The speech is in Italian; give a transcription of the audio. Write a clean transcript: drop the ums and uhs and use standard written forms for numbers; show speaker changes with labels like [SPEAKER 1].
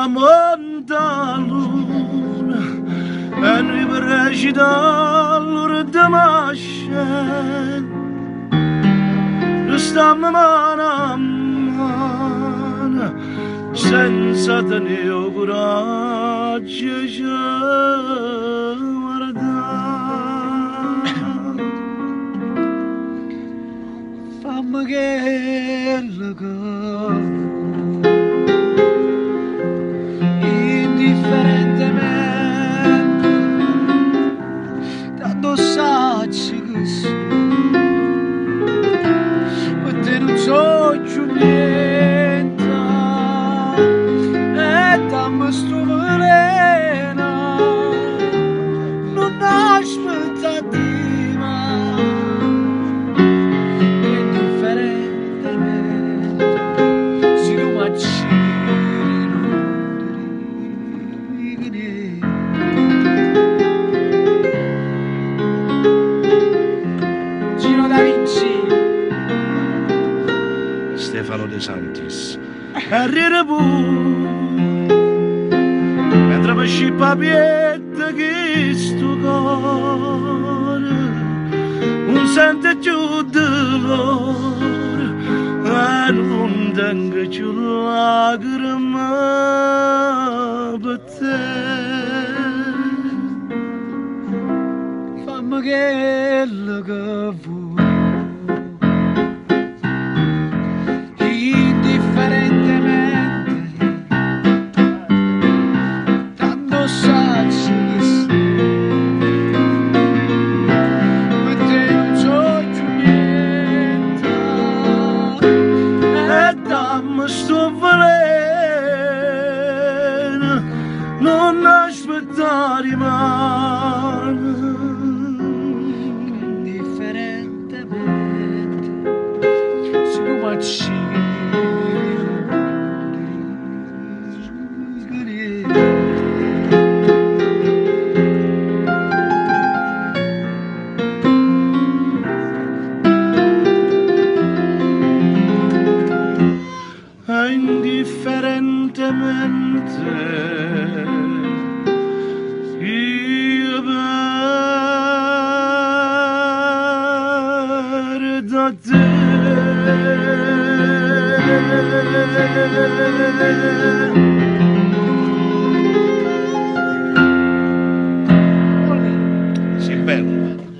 [SPEAKER 1] tramonta luna e noi recita l'ora mascella stiamo mano a mano senza tenere coraggio ci guardare fammi che lo indifferentemente tanto sacci che te non so più niente e dammi sto veleno non aspettativa indifferentemente se tu m'acciri non ti niente Gino Da Vinci Stefano De Santis e ride pure mentre mi scippa pietta che sto cuore non sente più dolore e non tengo più lacrime per te fammi quello che vuoi sto veleno non aspettare mai indifferentemente se tu m'acciri indifferentemente io perdo te sì, bello